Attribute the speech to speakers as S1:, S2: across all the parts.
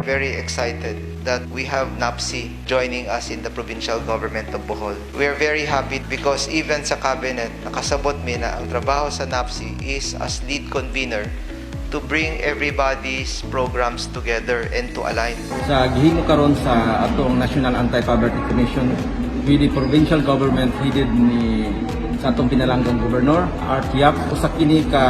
S1: very excited that we have NAPSI joining us in the provincial government of Bohol. We are very happy because even sa cabinet, nakasabot mi na ang trabaho sa NAPSI is as lead convener to bring everybody's programs together and to align.
S2: Sa gihimo karon sa atong National Anti-Poverty Commission with the provincial government headed ni sa atong pinalanggang gobernador Art Yap, usa kini ka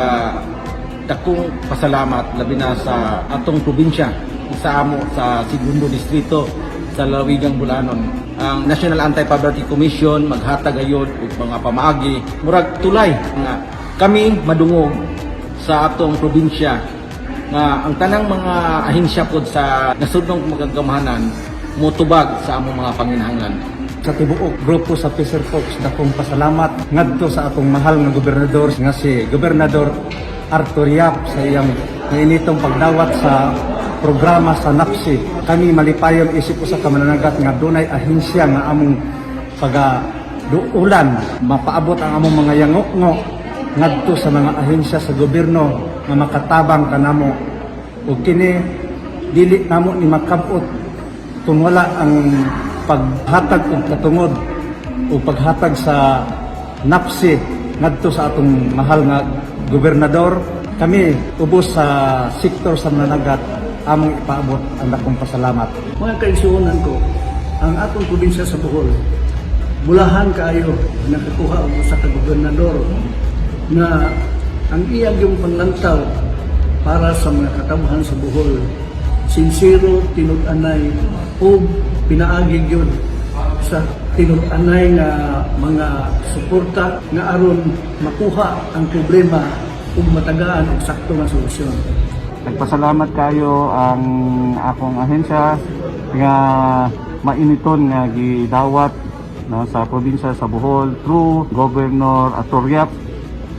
S2: dakong pasalamat labi na sa atong probinsya isa amo sa segundo distrito sa Lawigang Bulanon. Ang National Anti-Poverty Commission maghatag gayud og mga pamaagi murag tulay nga kami madungog sa atong probinsya nga ang tanang mga ahinsya pod sa nasudnong magagamahanan motubag sa among mga panginahanglan.
S3: Sa tibuok grupo sa Fisher Folks, dakong pasalamat ngadto sa atong mahal nga gobernador nga si Gobernador Arthur Yap sa iyang nainitong pagdawat sa programa sa NAPSI. Kami malipayon isip usa ka mananagat nga dunay ahinsya nga among pagaduulan mapaabot ang among mga yangok-ngo ngadto sa mga ahensya sa gobyerno nga makatabang kanamo ug kini dili namo ni makabot kung wala ang paghatag og katungod o paghatag sa NAPSI ngadto sa atong mahal nga gobernador. Kami ubos sa sektor sa mananagat among ipaabot ang dakong pasalamat.
S4: Mga kaigsuonan ko, ang atong probinsya sa Bohol bulahan kaayo nakakuha og usa ka gobernador na ang iyang yung panlantaw para sa mga katabuhan sa Bohol sinsero, tinud-anay o pinaagi yun sa tinud-anay nga mga suporta nga aron makuha ang problema ug matagaan og sakto nga solusyon.
S5: Nagpasalamat kayo ang akong ahensya nga mainiton nga gidawat no, sa probinsya sa Bohol through Governor Arthur Yap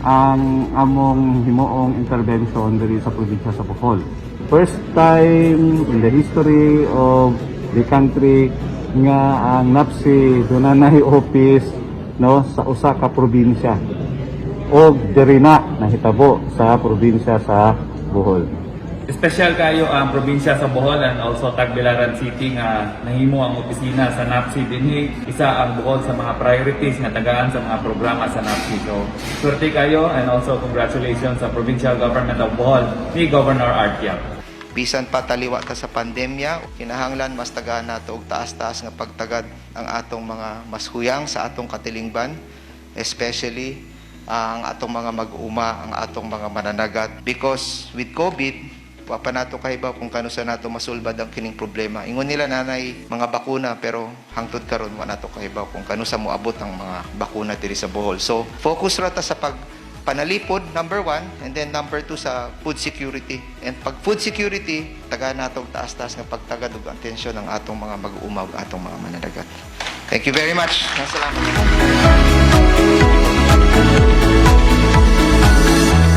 S5: ang among himuong intervention diri sa probinsya sa Bohol. First time in the history of the country nga ang NAPSI dunay office no sa usa ka probinsya og diri na nahitabo sa probinsya sa Bohol.
S6: Espesyal kayo ang probinsya sa Bohol and also Tagbilaran City nga nahimo ang opisina sa NAPSI dinhi isa ang Bohol sa mga priorities nga tagaan sa mga programa sa NAPSI. So, swerte kayo and also congratulations sa Provincial Government of Bohol ni Governor Art Yap.
S1: Bisan pa taliwa ta sa pandemya, kinahanglan mas tagaan nato og taas-taas nga pagtagad ang atong mga mas huyang sa atong katilingban, especially ang atong mga mag-uma, ang atong mga mananagat. Because with COVID, pa nato kahibaw kung kano sa nato masulbad ang kining problema. Ingon nila nanay mga bakuna pero hangtod karon wa nato kahibaw kung kano sa moabot ang mga bakuna diri sa Bohol. So focus ra ta sa panalipod, number 1, and then number 2 sa food security. And pag food security, tagaan nato og taas-taas nga pagtagad og atensyon ng atong mga mag-uuma ug atong mga mananagat. Thank you very much. Salamat.